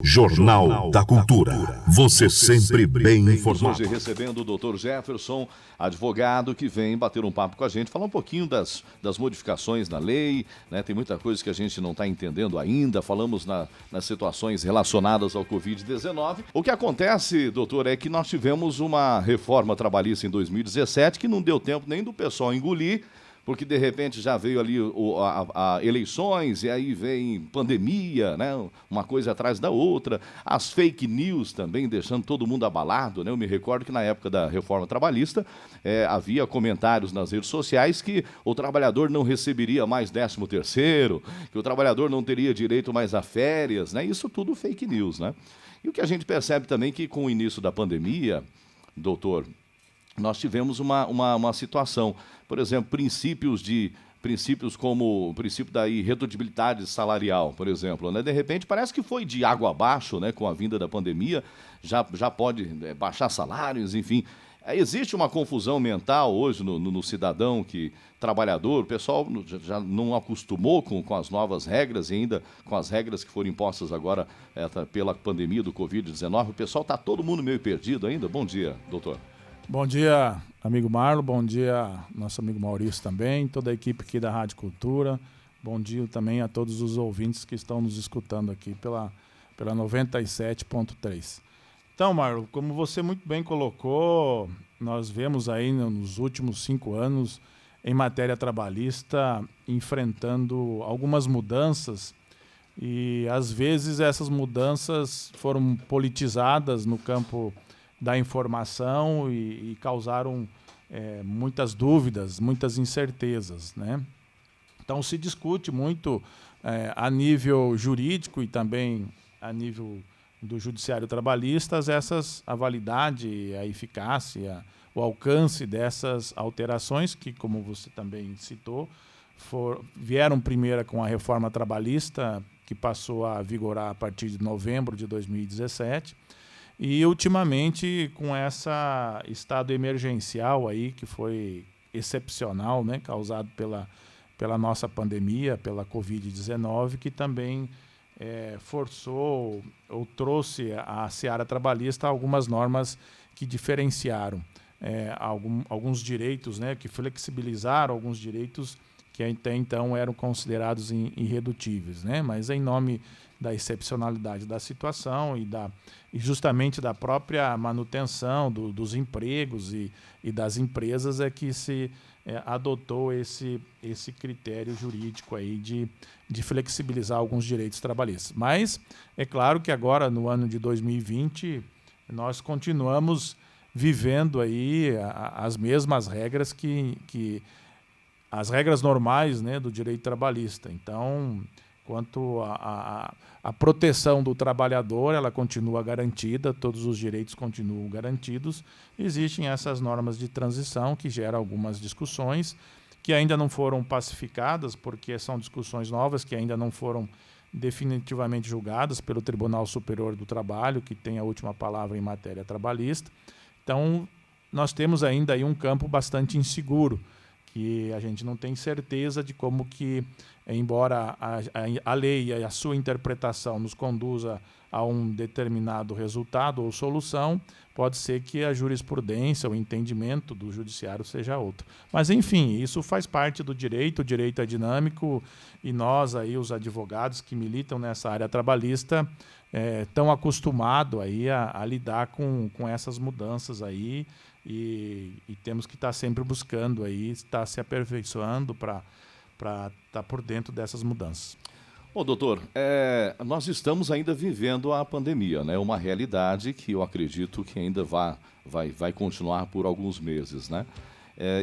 Jornal da Cultura. Você sempre bem informado. Hoje recebendo o Dr. Jefferson, advogado, que vem bater um papo com a gente, falar um pouquinho das modificações na lei, né? Tem muita coisa que a gente não está entendendo ainda. Falamos nas situações relacionadas ao Covid-19. O que acontece, doutor, é que nós tivemos uma reforma trabalhista em 2017 que não deu tempo nem do pessoal engolir, porque de repente já veio ali a eleições e aí vem pandemia, né? Uma coisa atrás da outra, as fake news também deixando todo mundo abalado, né? Eu me recordo que na época da reforma trabalhista havia comentários nas redes sociais que o trabalhador não receberia mais 13º, que o trabalhador não teria direito mais a férias, né? Isso tudo fake news, né? E o que a gente percebe também que com o início da pandemia, doutor, nós tivemos uma situação, por exemplo, princípios como o princípio da irredutibilidade salarial, por exemplo, né? De repente parece que foi de água abaixo, né? Com a vinda da pandemia, já pode baixar salários, enfim. Existe uma confusão mental hoje no cidadão trabalhador, o pessoal já não acostumou com as novas regras e ainda com as regras que foram impostas agora pela pandemia do Covid-19, o pessoal está todo mundo meio perdido ainda. Bom dia, doutor. Bom dia, amigo Marlon, bom dia, nosso amigo Maurício também, toda a equipe aqui da Rádio Cultura. Bom dia também a todos os ouvintes que estão nos escutando aqui pela 97.3. Então, Marlon, como você muito bem colocou, nós vemos aí nos últimos 5 anos, em matéria trabalhista, enfrentando algumas mudanças e, às vezes, essas mudanças foram politizadas no campo da informação e causaram muitas dúvidas, muitas incertezas, né? Então se discute muito a nível jurídico e também a nível do judiciário trabalhista a validade, a eficácia, o alcance dessas alterações que, como você também citou, vieram primeiro com a reforma trabalhista, que passou a vigorar a partir de novembro de 2017, e, ultimamente, com essa estado emergencial aí, que foi excepcional, né, causado pela nossa pandemia, pela Covid-19, que também forçou ou trouxe à seara trabalhista algumas normas que diferenciaram alguns direitos, né, que flexibilizaram alguns direitos que até então eram considerados irredutíveis, né, mas em nome da excepcionalidade da situação e justamente da própria manutenção dos empregos e das empresas é que se adotou esse critério jurídico aí de flexibilizar alguns direitos trabalhistas. Mas é claro que agora, no ano de 2020, nós continuamos vivendo aí as mesmas regras que as regras normais, né, do direito trabalhista. Então, quanto à proteção do trabalhador, ela continua garantida, todos os direitos continuam garantidos. Existem essas normas de transição que geram algumas discussões que ainda não foram pacificadas, porque são discussões novas que ainda não foram definitivamente julgadas pelo Tribunal Superior do Trabalho, que tem a última palavra em matéria trabalhista. Então, nós temos ainda aí um campo bastante inseguro, que a gente não tem certeza de como que, embora a lei e a sua interpretação nos conduza a um determinado resultado ou solução, pode ser que a jurisprudência, o entendimento do judiciário seja outro. Mas, enfim, isso faz parte do direito, o direito é dinâmico e nós, aí, os advogados que militam nessa área trabalhista, estão acostumados aí a lidar com essas mudanças aí, e temos que estar sempre buscando aí, estar se aperfeiçoando para estar por dentro dessas mudanças. Ô, doutor, nós estamos ainda vivendo a pandemia, né? Uma realidade que eu acredito que ainda vai continuar por alguns meses, né?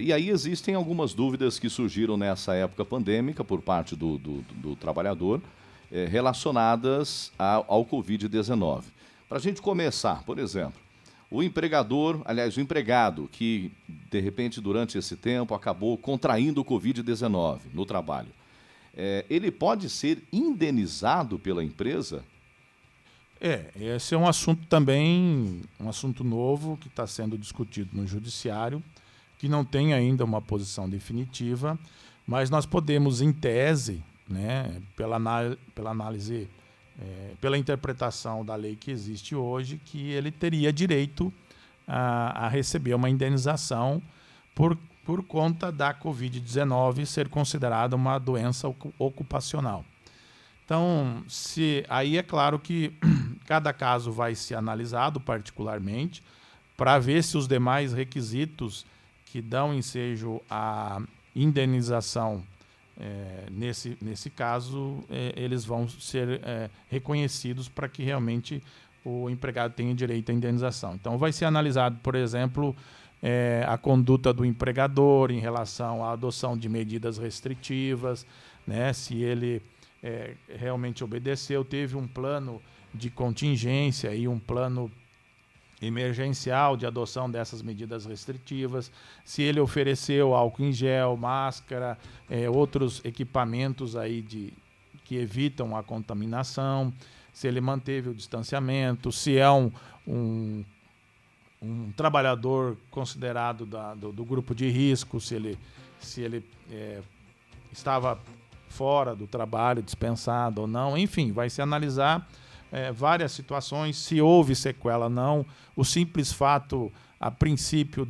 E aí existem algumas dúvidas que surgiram nessa época pandêmica por parte do trabalhador, relacionadas ao Covid-19. Para a gente começar, por exemplo, o empregado que, de repente, durante esse tempo, acabou contraindo o Covid-19 no trabalho, ele pode ser indenizado pela empresa? Esse é um assunto também, um assunto novo que está sendo discutido no judiciário, que não tem ainda uma posição definitiva, mas nós podemos, em tese, né, pela análise pela interpretação da lei que existe hoje, que ele teria direito a receber uma indenização por conta da Covid-19 ser considerada uma doença ocupacional. Então, aí é claro que cada caso vai ser analisado particularmente para ver se os demais requisitos que dão ensejo à indenização, nesse caso, eles vão ser reconhecidos para que realmente o empregado tenha direito à indenização. Então, vai ser analisado, por exemplo, a conduta do empregador em relação à adoção de medidas restritivas, né? Se ele realmente obedeceu, teve um plano de contingência e um plano emergencial de adoção dessas medidas restritivas, se ele ofereceu álcool em gel, máscara, outros equipamentos aí que evitam a contaminação, se ele manteve o distanciamento, se é um trabalhador considerado do grupo de risco, se ele estava fora do trabalho, dispensado ou não, enfim, vai se analisar várias situações, se houve sequela ou não, o simples fato, a princípio,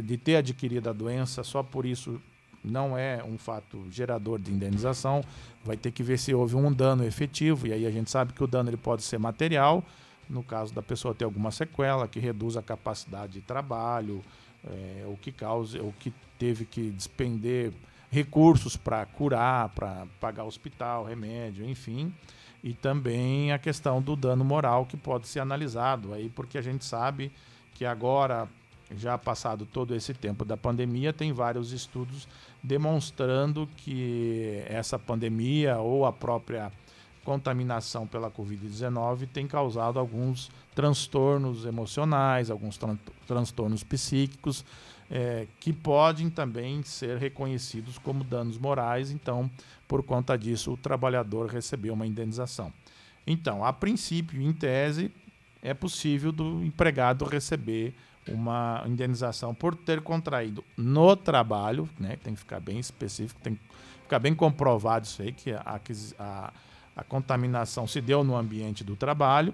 de ter adquirido a doença, só por isso não é um fato gerador de indenização, vai ter que ver se houve um dano efetivo, e aí a gente sabe que o dano ele pode ser material, no caso da pessoa ter alguma sequela, que reduz a capacidade de trabalho, ou que teve que despender recursos para curar, para pagar hospital, remédio, enfim. E também a questão do dano moral, que pode ser analisado aí, porque a gente sabe que agora, já passado todo esse tempo da pandemia, tem vários estudos demonstrando que essa pandemia ou a própria contaminação pela Covid-19 tem causado alguns transtornos emocionais, alguns transtornos psíquicos, que podem também ser reconhecidos como danos morais. Então, por conta disso, o trabalhador recebeu uma indenização. Então, a princípio, em tese, é possível do empregado receber uma indenização por ter contraído no trabalho, né? Tem que ficar bem específico, tem que ficar bem comprovado isso aí, que a contaminação se deu no ambiente do trabalho.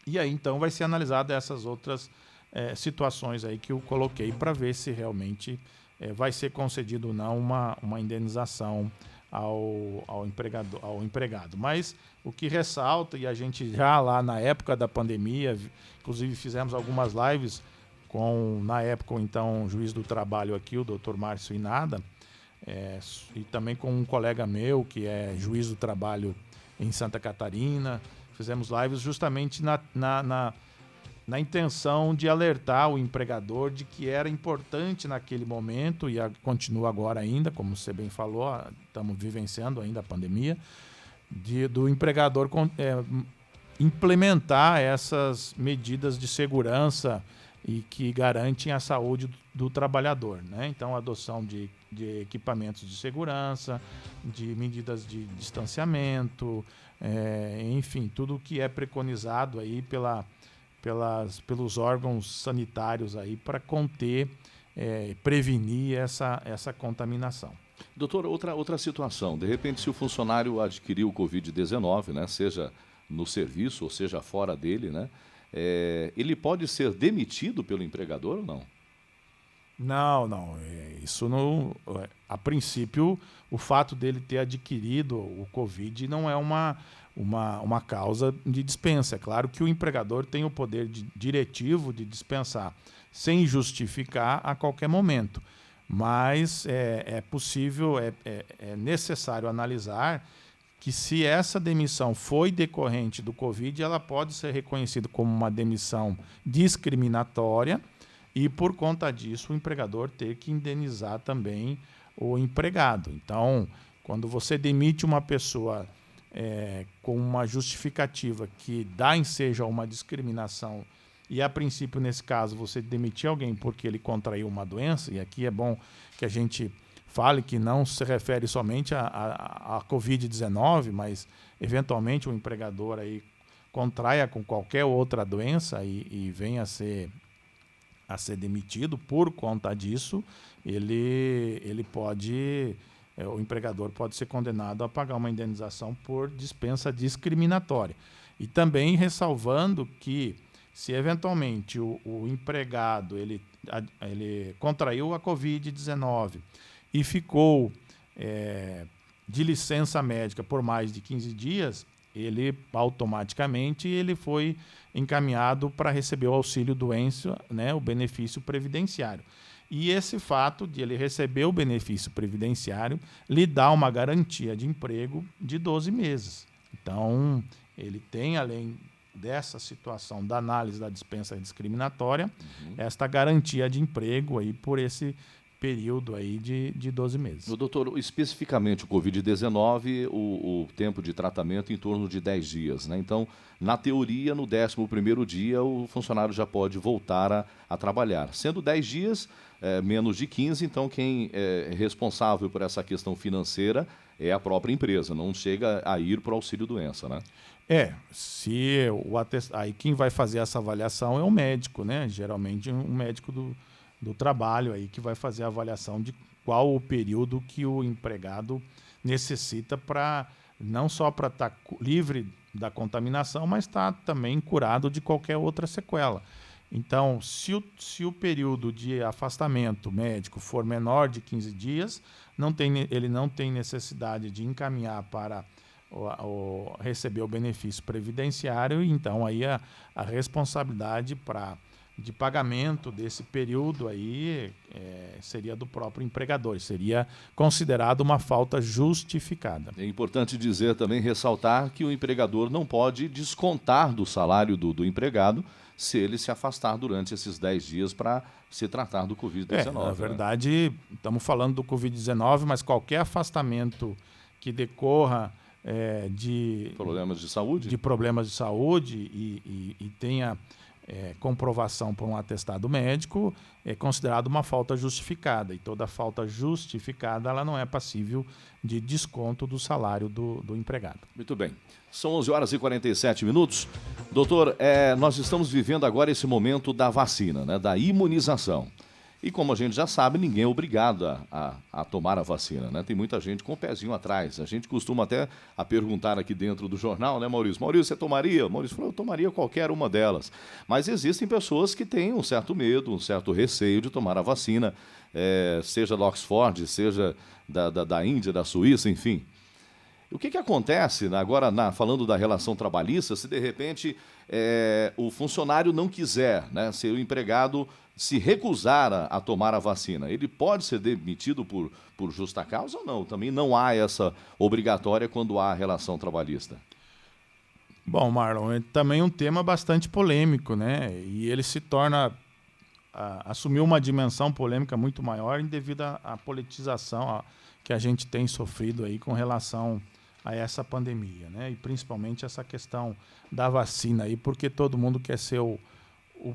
E aí, então, vai ser analisada essas outras situações aí que eu coloquei para ver se realmente vai ser concedido ou não uma indenização ao empregado. Mas o que ressalta, e a gente já lá na época da pandemia, inclusive fizemos algumas lives com, na época, então, o juiz do trabalho aqui, o Dr. Márcio Inada, e também com um colega meu, que é juiz do trabalho em Santa Catarina. Fizemos lives justamente na intenção de alertar o empregador de que era importante naquele momento, e continua agora ainda, como você bem falou, estamos vivenciando ainda a pandemia, do empregador implementar essas medidas de segurança e que garantem a saúde do trabalhador, né? Então, a adoção de equipamentos de segurança, de medidas de distanciamento, enfim, tudo que é preconizado aí pelos órgãos sanitários aí para conter, prevenir essa contaminação. Doutor, outra situação, de repente, se o funcionário adquiriu o Covid-19, né, seja no serviço ou seja fora dele, né, ele pode ser demitido pelo empregador ou não? Não. Isso não. A princípio, o fato dele ter adquirido o Covid não é uma causa de dispensa. É claro que o empregador tem o poder diretivo de dispensar sem justificar a qualquer momento. Mas é possível, é necessário analisar que se essa demissão foi decorrente do Covid, ela pode ser reconhecida como uma demissão discriminatória e, por conta disso, o empregador ter que indenizar também o empregado. Então, quando você demite uma pessoa com uma justificativa que dá ensejo a uma discriminação, e a princípio, nesse caso, você demitir alguém porque ele contraiu uma doença, e aqui é bom que a gente fale que não se refere somente à Covid-19, mas eventualmente o empregador aí contraia com qualquer outra doença e venha a ser demitido por conta disso, ele pode o empregador pode ser condenado a pagar uma indenização por dispensa discriminatória. E também ressalvando que, se eventualmente o empregado ele contraiu a Covid-19 e ficou de licença médica por mais de 15 dias, ele automaticamente foi encaminhado para receber o auxílio-doença, né, o benefício previdenciário. E esse fato de ele receber o benefício previdenciário lhe dá uma garantia de emprego de 12 meses. Então, ele tem, além dessa situação da análise da dispensa discriminatória, esta garantia de emprego aí por esse período aí de 12 meses. Doutor, especificamente o Covid-19, o tempo de tratamento em torno de 10 dias, né? Então, na teoria, no 11º dia, o funcionário já pode voltar a trabalhar. Sendo 10 dias, menos de 15, então quem é responsável por essa questão financeira é a própria empresa, não chega a ir para o auxílio-doença, né? Aí quem vai fazer essa avaliação é o médico, né? Geralmente um médico do trabalho aí que vai fazer a avaliação de qual o período que o empregado necessita para não só para estar livre da contaminação, mas estar também curado de qualquer outra sequela. Então, se o período de afastamento médico for menor de 15 dias, ele não tem necessidade de encaminhar para receber o benefício previdenciário, então aí a responsabilidade de pagamento desse período aí seria do próprio empregador, seria considerado uma falta justificada. É importante dizer também, ressaltar que o empregador não pode descontar do salário do empregado se ele se afastar durante esses 10 dias para se tratar do Covid-19. Na verdade, estamos falando do Covid-19, mas qualquer afastamento que decorra de problemas de saúde, e tenha comprovação por um atestado médico, é considerado uma falta justificada. E toda falta justificada ela não é passível de desconto do salário do empregado. Muito bem. São 11h47. Doutor, nós estamos vivendo agora esse momento da vacina, né, da imunização. E como a gente já sabe, ninguém é obrigado a tomar a vacina, né? Tem muita gente com o pezinho atrás. A gente costuma até a perguntar aqui dentro do jornal, né, Maurício? Maurício, você tomaria? Maurício falou, eu tomaria qualquer uma delas. Mas existem pessoas que têm um certo medo, um certo receio de tomar a vacina, seja da Oxford, seja da Índia, da Suíça, enfim. O que acontece, agora falando da relação trabalhista, se de repente o funcionário não quiser, né, se o empregado se recusar a tomar a vacina, ele pode ser demitido por justa causa ou não? Também não há essa obrigatória quando há relação trabalhista. Bom, Marlon, é também um tema bastante polêmico, né? E ele se torna assumiu uma dimensão polêmica muito maior devido à politização que a gente tem sofrido aí com relação a essa pandemia, né? E principalmente essa questão da vacina aí, porque todo mundo quer ser o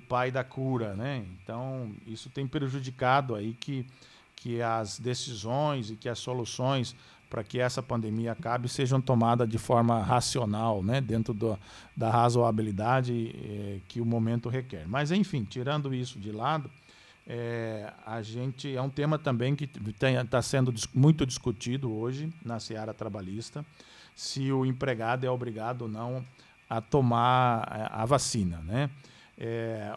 pai da cura, né? Então, isso tem prejudicado aí que as decisões e que as soluções para que essa pandemia acabe sejam tomadas de forma racional, né? Dentro da razoabilidade que o momento requer. Mas, enfim, tirando isso de lado, a gente é um tema também que está sendo muito discutido hoje na seara trabalhista, se o empregado é obrigado ou não a tomar a vacina, né?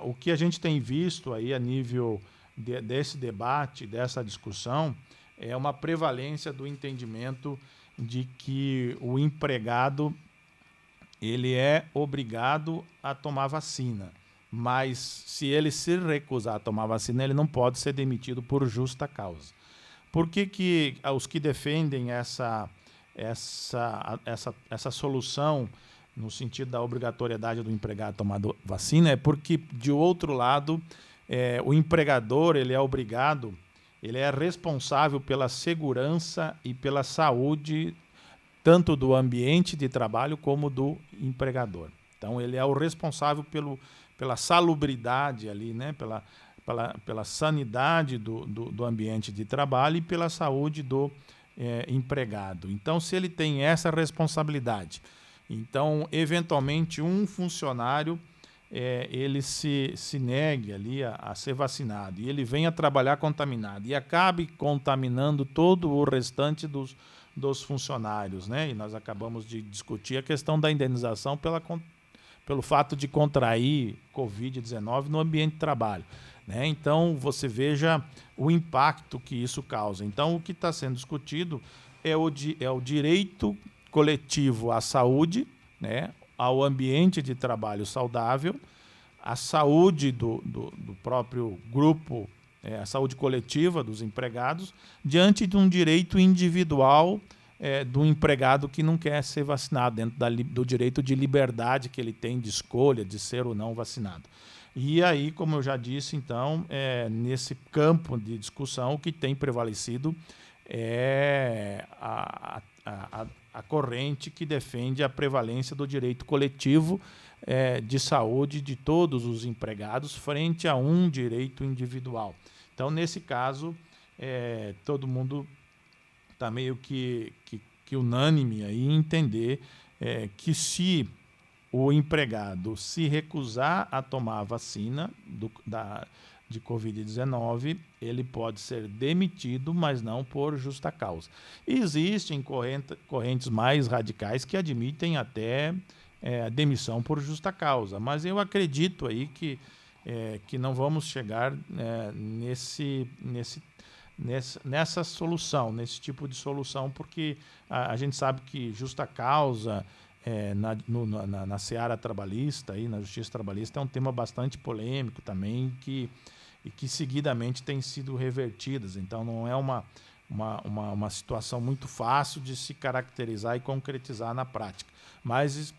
O que a gente tem visto aí a nível desse debate, dessa discussão, é uma prevalência do entendimento de que o empregado ele é obrigado a tomar vacina, mas se ele se recusar a tomar vacina, ele não pode ser demitido por justa causa. Por que os que defendem essa solução no sentido da obrigatoriedade do empregado tomar vacina, é porque, de outro lado, o empregador ele é obrigado, ele é responsável pela segurança e pela saúde tanto do ambiente de trabalho como do empregador. Então, ele é o responsável pela salubridade ali, né? pela sanidade do ambiente de trabalho e pela saúde do empregado. Então, se ele tem essa responsabilidade, então, eventualmente, um funcionário ele se negue ali a ser vacinado e ele venha trabalhar contaminado e acabe contaminando todo o restante dos funcionários, né? E nós acabamos de discutir a questão da indenização pelo fato de contrair Covid-19 no ambiente de trabalho, né? Então, você veja o impacto que isso causa. Então, o que está sendo discutido é o direito coletivo à saúde, né? Ao ambiente de trabalho saudável, à saúde do próprio grupo, a saúde coletiva dos empregados, diante de um direito individual do empregado que não quer ser vacinado, dentro do direito de liberdade que ele tem de escolha de ser ou não vacinado. E aí, como eu já disse, então, nesse campo de discussão, o que tem prevalecido é a corrente que defende a prevalência do direito coletivo de saúde de todos os empregados frente a um direito individual. Então, nesse caso, todo mundo está meio que unânime aí em entender que se o empregado se recusar a tomar a vacina de Covid-19, ele pode ser demitido, mas não por justa causa. Existem correntes mais radicais que admitem até a demissão por justa causa, mas eu acredito aí que não vamos chegar nessa solução, nesse tipo de solução, porque a gente sabe que justa causa na seara trabalhista, aí, na justiça trabalhista, é um tema bastante polêmico também, que seguidamente tem sido revertidas. Então, não é uma situação muito fácil de se caracterizar e concretizar na prática. Mas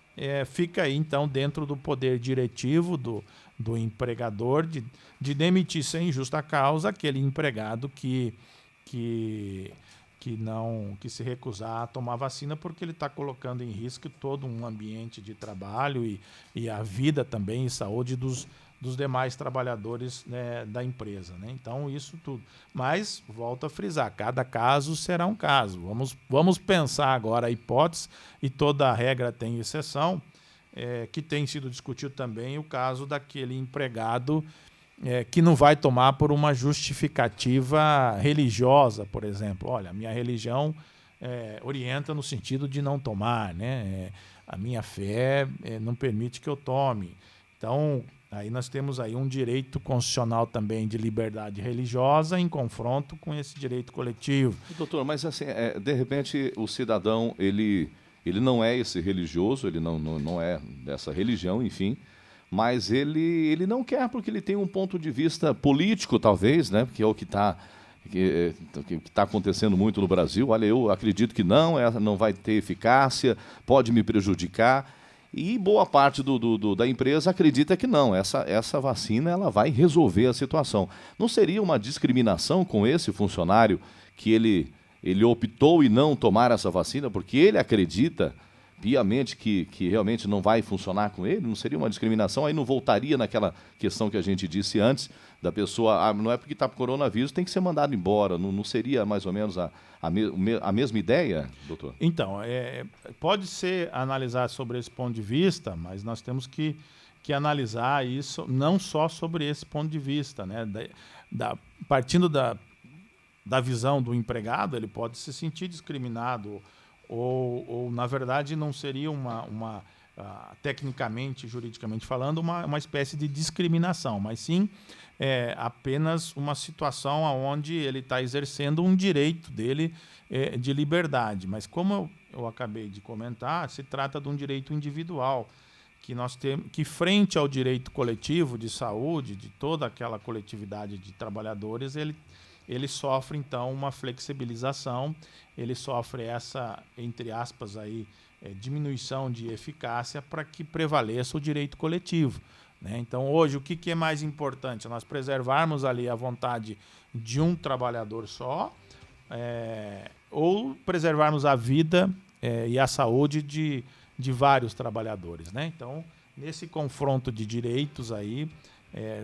fica aí, então, dentro do poder diretivo do empregador de demitir sem justa causa aquele empregado que se recusar a tomar vacina, porque ele está colocando em risco todo um ambiente de trabalho e a vida também e saúde dos demais trabalhadores, né, da empresa, né? Então, isso tudo. Mas, volto a frisar, cada caso será um caso. Vamos pensar agora a hipótese, e toda regra tem exceção, que tem sido discutido também o caso daquele empregado que não vai tomar por uma justificativa religiosa, por exemplo. Olha, a minha religião orienta no sentido de não tomar, né? A minha fé não permite que eu tome. Então, aí nós temos aí um direito constitucional também de liberdade religiosa em confronto com esse direito coletivo. Doutor, mas assim, de repente o cidadão, ele não é esse religioso, ele não é dessa religião, enfim, mas ele não quer porque ele tem um ponto de vista político, talvez, né? Porque é o que está acontecendo muito no Brasil. Olha, eu acredito que não vai ter eficácia, pode me prejudicar. E boa parte da empresa acredita que não, essa vacina ela vai resolver a situação. Não seria uma discriminação com esse funcionário que ele optou em não tomar essa vacina porque ele acredita piamente que realmente não vai funcionar com ele? Não seria uma discriminação? Aí não voltaria naquela questão que a gente disse antes, da pessoa, não é porque está com coronavírus, tem que ser mandado embora. Não seria mais ou menos a mesma ideia, doutor? Então, pode ser analisado sobre esse ponto de vista, mas nós temos que analisar isso não só sobre esse ponto de vista, né? Partindo da visão do empregado, ele pode se sentir discriminado ou na verdade, não seria tecnicamente, juridicamente falando, uma espécie de discriminação, mas sim apenas uma situação onde ele está exercendo um direito dele de liberdade. Mas como eu acabei de comentar, se trata de um direito individual, que nós temos, que frente ao direito coletivo de saúde, de toda aquela coletividade de trabalhadores, ele sofre, então, uma flexibilização, ele sofre essa, entre aspas, aí, diminuição de eficácia para que prevaleça o direito coletivo, né? Então, hoje, o que é mais importante? Nós preservarmos ali a vontade de um trabalhador só, ou preservarmos a vida e a saúde de vários trabalhadores, né? Então, nesse confronto de direitos aí,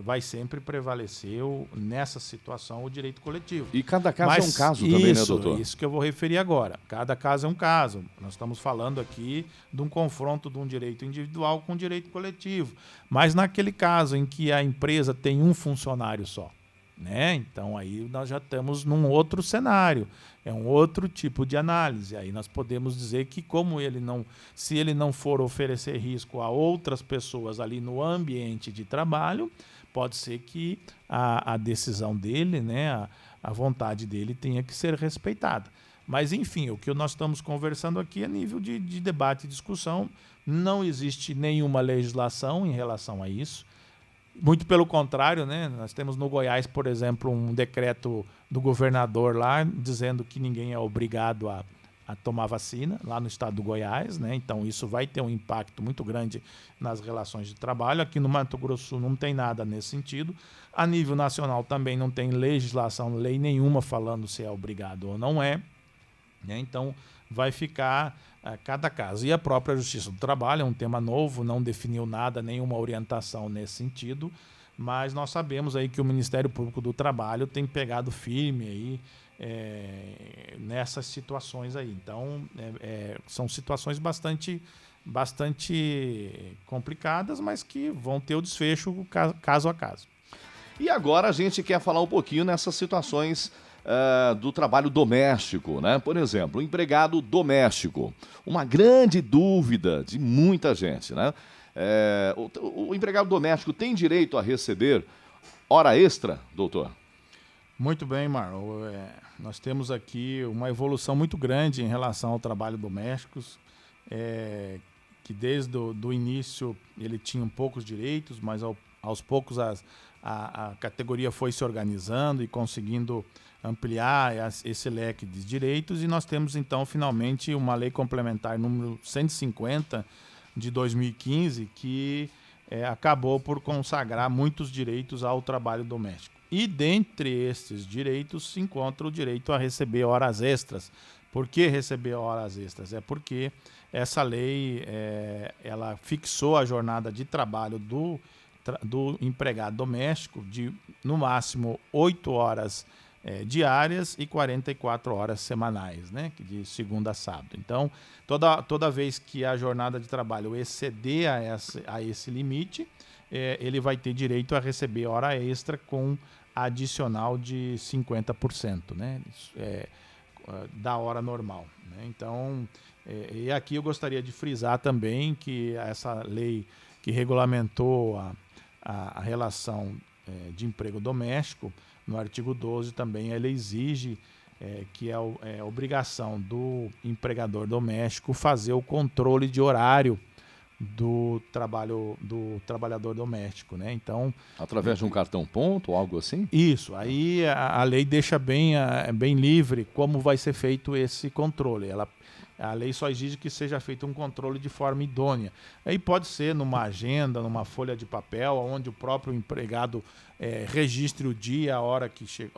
vai sempre prevalecer nessa situação o direito coletivo. E cada caso é um caso também, né, doutor? Isso que eu vou referir agora. Cada caso é um caso. Nós estamos falando aqui de um confronto de um direito individual com um direito coletivo. Mas naquele caso em que a empresa tem um funcionário só, né? Então aí nós já estamos num outro cenário, é um outro tipo de análise. Aí nós podemos dizer que se ele não for oferecer risco a outras pessoas ali no ambiente de trabalho, pode ser que a decisão dele, né, a vontade dele tenha que ser respeitada. Mas enfim, o que nós estamos conversando aqui é nível de debate e discussão. Não existe nenhuma legislação em relação a isso. Muito pelo contrário, né? Nós temos no Goiás, por exemplo, um decreto do governador lá dizendo que ninguém é obrigado a tomar vacina, lá no estado do Goiás, né? Então isso vai ter um impacto muito grande nas relações de trabalho. Aqui no Mato Grosso do Sul não tem nada nesse sentido. A nível nacional também não tem legislação, lei nenhuma falando se é obrigado ou não é, né? Então vai ficar cada caso. E a própria Justiça do Trabalho é um tema novo, não definiu nada, nenhuma orientação nesse sentido, mas nós sabemos aí que o Ministério Público do Trabalho tem pegado firme aí nessas situações aí. Então, são situações bastante complicadas, mas que vão ter o desfecho caso a caso. E agora a gente quer falar um pouquinho nessas situações do trabalho doméstico, né? Por exemplo, o empregado doméstico. Uma grande dúvida de muita gente, né? O empregado doméstico tem direito a receber hora extra, doutor? Muito bem, Marlon. Nós temos aqui uma evolução muito grande em relação ao trabalho doméstico, que desde o início ele tinha poucos direitos, mas aos poucos a categoria foi se organizando e conseguindo ampliar esse leque de direitos, e nós temos então finalmente uma lei complementar número 150 de 2015 que acabou por consagrar muitos direitos ao trabalho doméstico. E dentre esses direitos se encontra o direito a receber horas extras. Por que receber horas extras? É porque essa lei ela fixou a jornada de trabalho do empregado doméstico de no máximo 8 horas diárias e 44 horas semanais, né? De segunda a sábado. Então, toda vez que a jornada de trabalho exceder a esse limite, ele vai ter direito a receber hora extra com adicional de 50%, né? Da hora normal, né? Então, e aqui eu gostaria de frisar também que essa lei que regulamentou a relação de emprego doméstico, no artigo 12 também ela exige que é obrigação do empregador doméstico fazer o controle de horário do trabalhador doméstico, né? Então, através de um cartão ponto ou algo assim? Isso, aí a lei deixa bem livre como vai ser feito esse controle. A lei só exige que seja feito um controle de forma idônea. Aí pode ser numa agenda, numa folha de papel, onde o próprio empregado registre o dia, a hora que chega,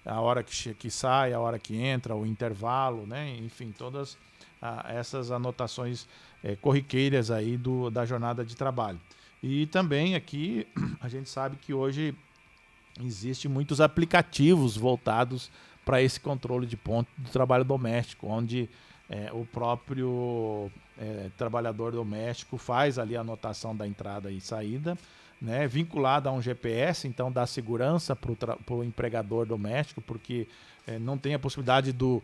a hora que sai, a hora que entra, o intervalo, né? Enfim, todas essas anotações corriqueiras aí da jornada de trabalho. E também aqui a gente sabe que hoje existem muitos aplicativos voltados para esse controle de ponto do trabalho doméstico, onde o próprio trabalhador doméstico faz ali a anotação da entrada e saída, né, vinculada a um GPS, então dá segurança para o empregador doméstico, porque não tem a possibilidade do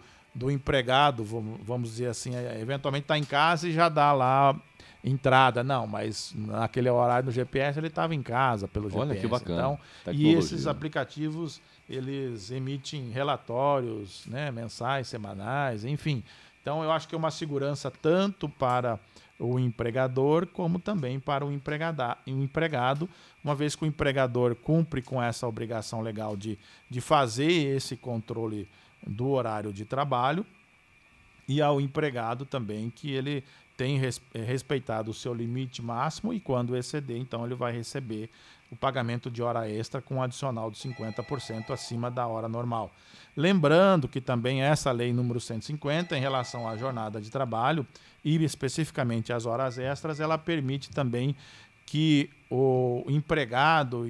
empregado, vamos dizer assim, eventualmente está em casa e já dá lá entrada. Não, mas naquele horário do GPS ele estava em casa pelo GPS. Olha que bacana. Então, e esses aplicativos, eles emitem relatórios, né, mensais, semanais, enfim. Então, eu acho que é uma segurança tanto para o empregador como também para o empregado, uma vez que o empregador cumpre com essa obrigação legal de fazer esse controle do horário de trabalho, e ao empregado também que ele tem respeitado o seu limite máximo, e quando exceder, então ele vai receber o pagamento de hora extra com um adicional de 50% acima da hora normal. Lembrando que também essa lei número 150, em relação à jornada de trabalho e especificamente às horas extras, ela permite também que o empregado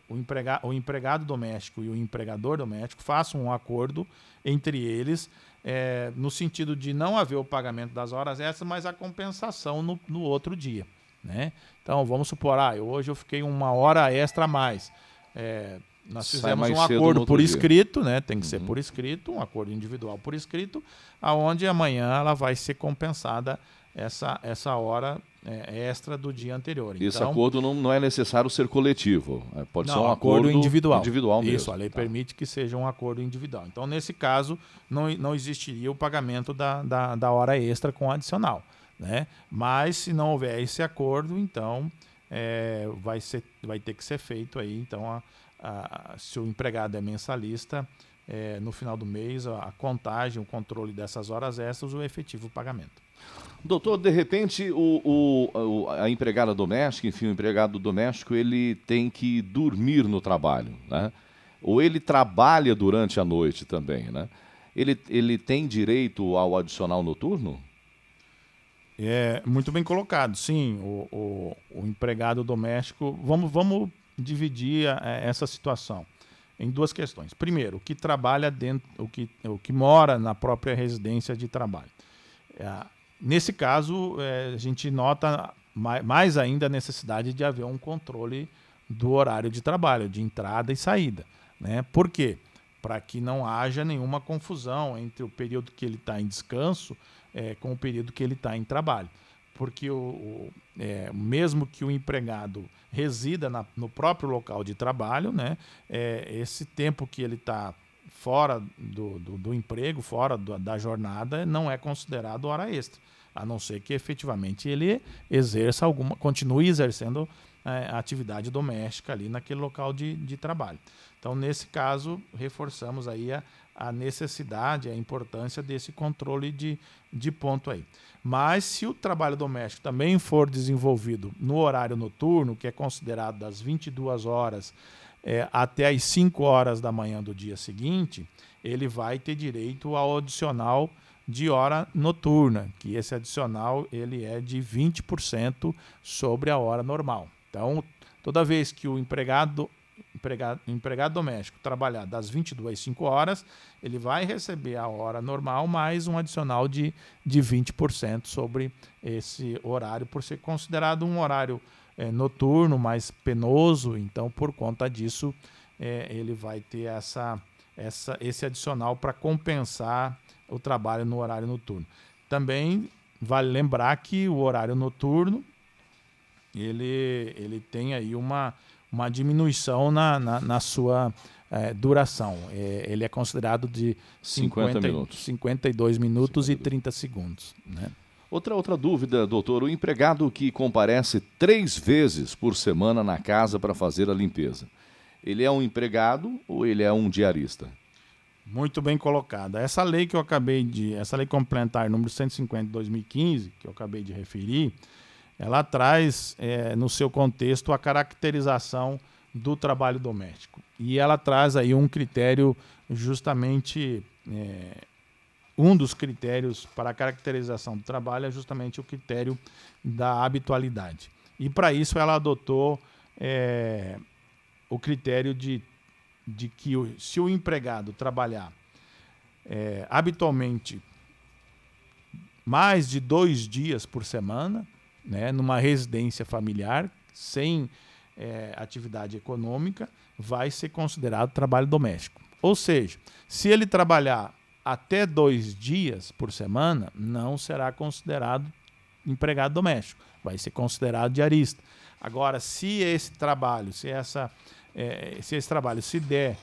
o empregado doméstico e o empregador doméstico façam um acordo entre eles, no sentido de não haver o pagamento das horas extras, mas a compensação no outro dia, né? Então, vamos supor, hoje eu fiquei 1 hora extra a mais. Nós fizemos um acordo por escrito, né? Tem que ser por escrito, um acordo individual por escrito, aonde amanhã ela vai ser compensada essa hora extra do dia anterior. Esse acordo não é necessário ser coletivo, pode ser um acordo individual mesmo. Isso, a lei permite que seja um acordo individual. Então, nesse caso, não existiria o pagamento da hora extra com adicional, né? Mas, se não houver esse acordo, então vai ter que ser feito aí, então, se o empregado é mensalista, no final do mês, a contagem, o controle dessas horas extras, o efetivo pagamento. Doutor, de repente, a empregada doméstica, enfim, o empregado doméstico, ele tem que dormir no trabalho, né? Ou ele trabalha durante a noite também, né? Ele tem direito ao adicional noturno? Muito bem colocado, sim. O empregado doméstico, vamos dividir essa situação em 2 questões. Primeiro, o que trabalha dentro, o que mora na própria residência de trabalho. Nesse caso, a gente nota mais ainda a necessidade de haver um controle do horário de trabalho, de entrada e saída, né? Por quê? Para que não haja nenhuma confusão entre o período que ele está em descanso com o período que ele está em trabalho. Porque mesmo que o empregado resida no próprio local de trabalho, né, esse tempo que ele está fora do emprego, fora da jornada, não é considerado hora extra, a não ser que efetivamente ele continue exercendo a atividade doméstica ali naquele local de trabalho. Então, nesse caso, reforçamos aí a necessidade, a importância desse controle de ponto aí. Mas, se o trabalho doméstico também for desenvolvido no horário noturno, que é considerado das 22 horas até as 5 horas da manhã do dia seguinte, ele vai ter direito ao adicional de hora noturna, que esse adicional ele é de 20% sobre a hora normal. Então, toda vez que o empregado doméstico trabalhar das 22 às 5 horas, ele vai receber a hora normal mais um adicional de 20% sobre esse horário, por ser considerado um horário noturno, mais penoso. Então, por conta disso, ele vai ter esse adicional para compensar o trabalho no horário noturno. Também vale lembrar que o horário noturno ele tem aí uma diminuição na sua duração. Ele é considerado de 52 minutos e 30 segundos. Né? Outra dúvida, doutor. O empregado que comparece 3 vezes por semana na casa para fazer a limpeza, ele é um empregado ou ele é um diarista? Muito bem colocada. Essa lei complementar número 150 de 2015, que eu acabei de referir, ela traz no seu contexto a caracterização do trabalho doméstico. E ela traz aí um critério, justamente, um dos critérios para a caracterização do trabalho é justamente o critério da habitualidade. E para isso ela adotou o critério de que se o empregado trabalhar habitualmente mais de 2 dias por semana, né, numa residência familiar, sem atividade econômica, vai ser considerado trabalho doméstico. Ou seja, se ele trabalhar até 2 dias por semana, não será considerado empregado doméstico, vai ser considerado diarista. Agora, se esse trabalho se der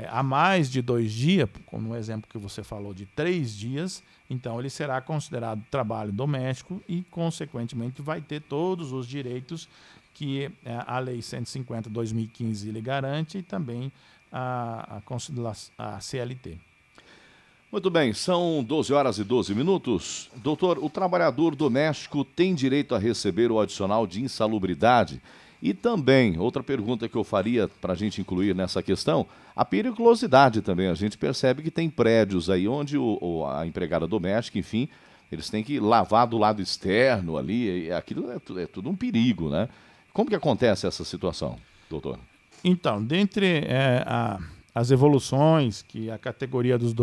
a mais de 2 dias, como no exemplo que você falou de 3 dias, então ele será considerado trabalho doméstico e, consequentemente, vai ter todos os direitos que a Lei 150/2015 lhe garante e também a CLT. Muito bem, são 12 horas e 12 minutos. Doutor, o trabalhador doméstico tem direito a receber o adicional de insalubridade? E também, outra pergunta que eu faria para a gente incluir nessa questão, a periculosidade também. A gente percebe que tem prédios aí onde a empregada doméstica, enfim, Eles têm que lavar do lado externo ali, e aquilo é tudo um perigo, né? Como que acontece essa situação, doutor? Então, dentre as evoluções que a categoria dos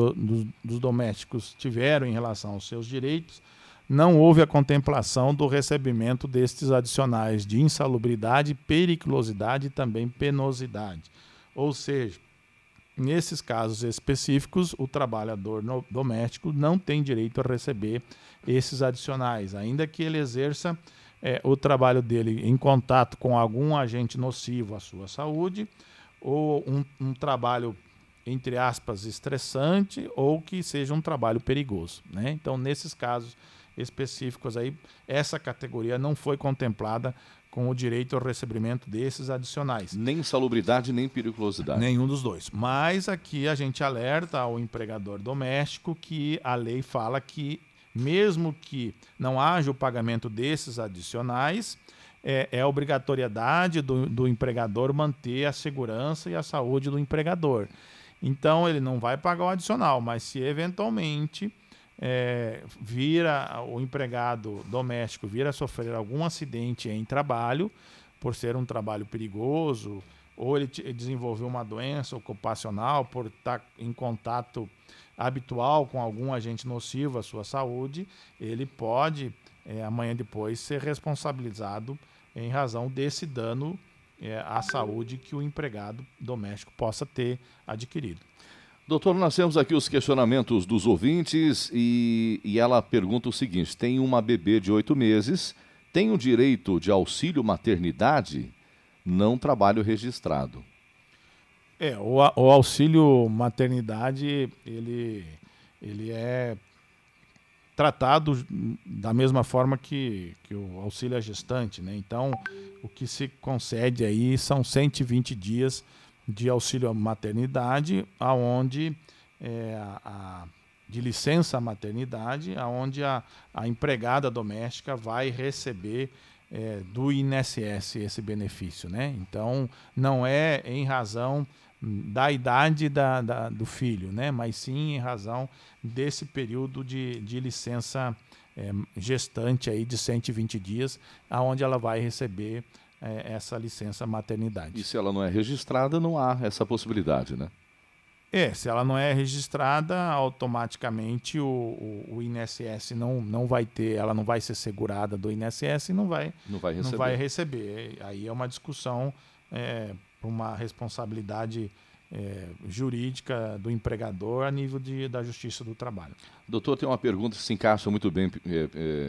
domésticos tiveram em relação aos seus direitos, não houve a contemplação do recebimento destes adicionais de insalubridade, periculosidade e também penosidade. Ou seja, nesses casos específicos, o trabalhador doméstico não tem direito a receber esses adicionais, ainda que ele exerça o trabalho dele em contato com algum agente nocivo à sua saúde, ou um trabalho, entre aspas, estressante, ou que seja um trabalho perigoso, né? Então, nesses casos específicos aí, essa categoria não foi contemplada com o direito ao recebimento desses adicionais. Nem insalubridade, nem periculosidade. Nenhum dos dois. Mas aqui a gente alerta ao empregador doméstico que a lei fala que, mesmo que não haja o pagamento desses adicionais, é obrigatoriedade do empregador manter a segurança e a saúde do empregador. Então, ele não vai pagar o adicional, mas se eventualmente o empregado doméstico vir a sofrer algum acidente em trabalho, por ser um trabalho perigoso, ou ele desenvolveu uma doença ocupacional por estar em contato habitual com algum agente nocivo à sua saúde, ele pode, amanhã depois, ser responsabilizado em razão desse dano à saúde que o empregado doméstico possa ter adquirido. Doutor, nós temos aqui os questionamentos dos ouvintes e ela pergunta o seguinte: tem uma bebê de 8 meses, tem o direito de auxílio maternidade? Não trabalho registrado. O auxílio maternidade, ele é tratado da mesma forma que o auxílio à gestante, né? Então, o que se concede aí são 120 dias de auxílio à maternidade, aonde de licença maternidade, aonde a empregada doméstica vai receber do INSS esse benefício, né? Então, não é em razão da idade do filho, né? Mas sim em razão desse período de licença gestante aí de 120 dias, aonde ela vai receber essa licença maternidade. E se ela não é registrada, não há essa possibilidade, né? Se ela não é registrada, automaticamente o INSS não vai ter, ela não vai ser segurada do INSS e não vai receber. Aí é uma discussão para uma responsabilidade jurídica do empregador a nível da Justiça do Trabalho. Doutor, tem uma pergunta que se encaixa muito bem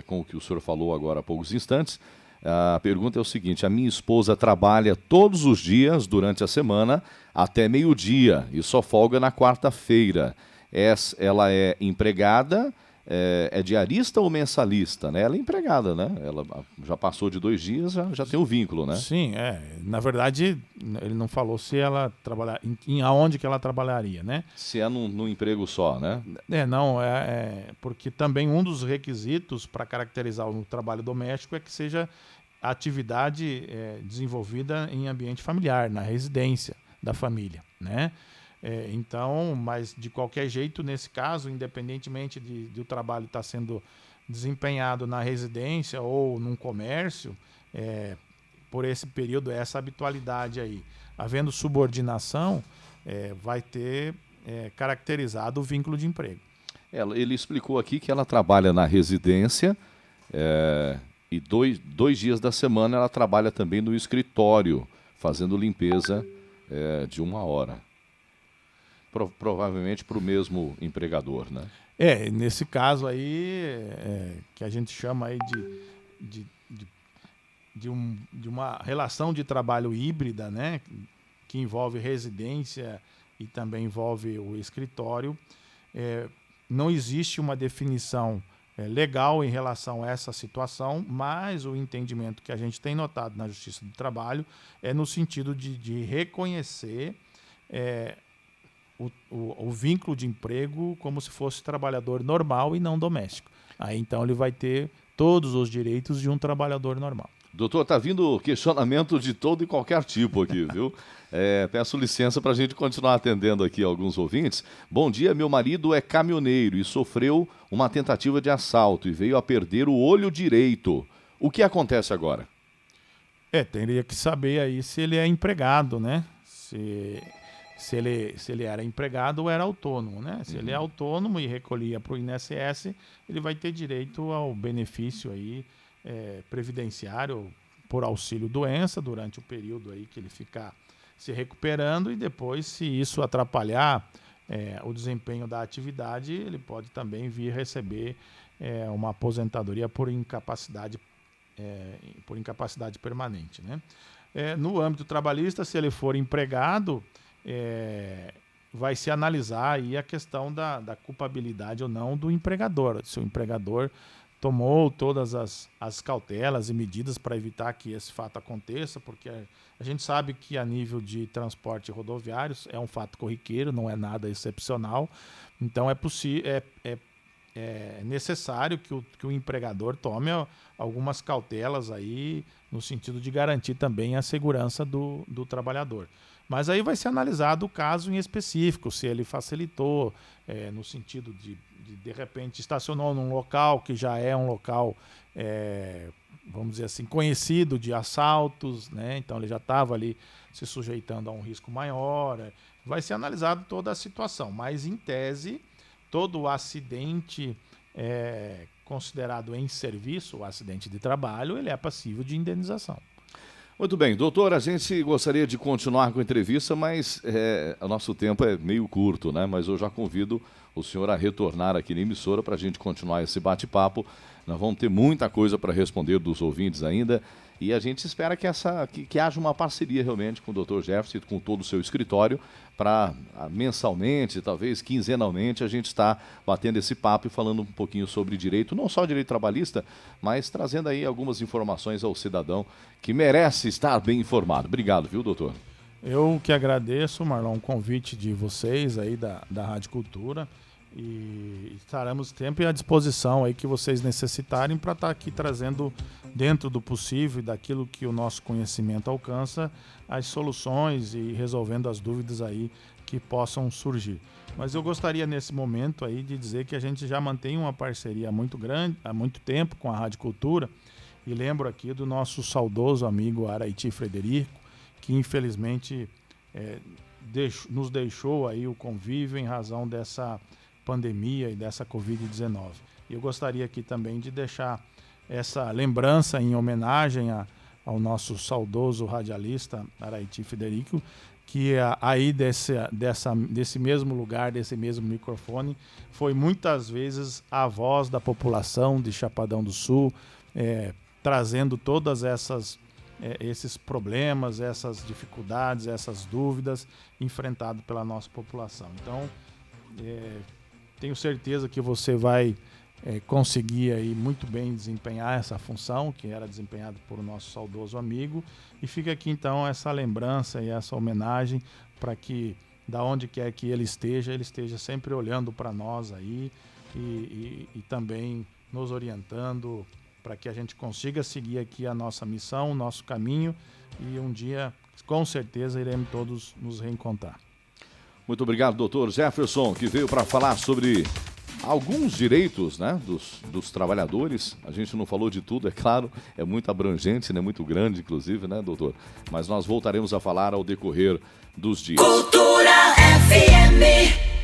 com o que o senhor falou agora há poucos instantes. A pergunta é o seguinte: a minha esposa trabalha todos os dias durante a semana até meio-dia e só folga na quarta-feira. Ela é empregada, é diarista ou mensalista, né? Ela é empregada, né? Ela já passou de 2 dias, já tem o vínculo, né? Sim, na verdade, ele não falou se ela trabalhar, aonde que ela trabalharia, né? Se é num emprego só, né? Porque também um dos requisitos para caracterizar o trabalho doméstico é que seja atividade desenvolvida em ambiente familiar, na residência da família, né? Então, mas de qualquer jeito, nesse caso, independentemente de o trabalho estar sendo desempenhado na residência ou num comércio, por esse período, essa habitualidade aí, havendo subordinação, vai ter caracterizado o vínculo de emprego. Ele explicou aqui que ela trabalha na residência e dois dias da semana ela trabalha também no escritório, fazendo limpeza de 1 hora. Provavelmente para o mesmo empregador, né? Nesse caso aí, que a gente chama aí de uma relação de trabalho híbrida, né? Que envolve residência e também envolve o escritório. Não existe uma definição legal em relação a essa situação, mas o entendimento que a gente tem notado na Justiça do Trabalho é no sentido de reconhecer o vínculo de emprego como se fosse trabalhador normal e não doméstico. Aí então ele vai ter todos os direitos de um trabalhador normal. Doutor, tá vindo questionamento de todo e qualquer tipo aqui, viu? Peço licença para a gente continuar atendendo aqui alguns ouvintes. Bom dia, meu marido é caminhoneiro e sofreu uma tentativa de assalto e veio a perder o olho direito. O que acontece agora? Teria que saber aí se ele é empregado, né? Se ele era empregado ou era autônomo, né? Se ele é autônomo e recolhia para o INSS, ele vai ter direito ao benefício aí, previdenciário por auxílio doença durante o período aí que ele ficar se recuperando, e depois, se isso atrapalhar o desempenho da atividade, ele pode também vir receber uma aposentadoria por incapacidade permanente, né? No âmbito trabalhista, se ele for empregado, vai se analisar aí a questão da culpabilidade ou não do empregador. Se o empregador tomou todas as cautelas e medidas para evitar que esse fato aconteça, porque a gente sabe que a nível de transporte rodoviário é um fato corriqueiro, não é nada excepcional. Então é necessário que o empregador tome algumas cautelas aí no sentido de garantir também a segurança do trabalhador. Mas aí vai ser analisado o caso em específico, se ele facilitou, no sentido de repente, estacionou num local que já é um local, vamos dizer assim, conhecido de assaltos, né? Então ele já estava ali se sujeitando a um risco maior. Vai ser analisado toda a situação, mas em tese, todo acidente considerado em serviço, o acidente de trabalho, ele é passível de indenização. Muito bem, doutor, a gente gostaria de continuar com a entrevista, mas o nosso tempo é meio curto, né? Mas eu já convido o senhor a retornar aqui na emissora para a gente continuar esse bate-papo. Nós vamos ter muita coisa para responder dos ouvintes ainda, e a gente espera que haja uma parceria realmente com o Dr. Jefferson, com todo o seu escritório, para mensalmente, talvez quinzenalmente, a gente está batendo esse papo e falando um pouquinho sobre direito, não só direito trabalhista, mas trazendo aí algumas informações ao cidadão que merece estar bem informado. Obrigado, viu, doutor? Eu que agradeço, Marlon, o convite de vocês aí da Rádio Cultura, e estaremos sempre à disposição aí que vocês necessitarem para estar aqui trazendo, dentro do possível e daquilo que o nosso conhecimento alcança, as soluções e resolvendo as dúvidas aí que possam surgir. Mas eu gostaria nesse momento aí de dizer que a gente já mantém uma parceria muito grande, há muito tempo, com a Rádio Cultura, e lembro aqui do nosso saudoso amigo Araiti Frederico, que infelizmente nos deixou aí o convívio em razão dessa pandemia e dessa Covid-19. E eu gostaria aqui também de deixar essa lembrança em homenagem ao nosso saudoso radialista Araiti Frederico, que aí desse mesmo lugar, desse mesmo microfone, foi muitas vezes a voz da população de Chapadão do Sul, trazendo todas esses problemas, essas dificuldades, essas dúvidas enfrentadas pela nossa população. Então, tenho certeza que você vai conseguir aí muito bem desempenhar essa função que era desempenhada por o nosso saudoso amigo, e fica aqui então essa lembrança e essa homenagem para que, da onde quer que ele esteja sempre olhando para nós aí e também nos orientando para que a gente consiga seguir aqui a nossa missão, o nosso caminho, e um dia, com certeza, iremos todos nos reencontrar. Muito obrigado, doutor Jefferson, que veio para falar sobre alguns direitos, né, dos trabalhadores. A gente não falou de tudo, é claro, é muito abrangente, né, muito grande, inclusive, né, doutor? Mas nós voltaremos a falar ao decorrer dos dias. Cultura FM.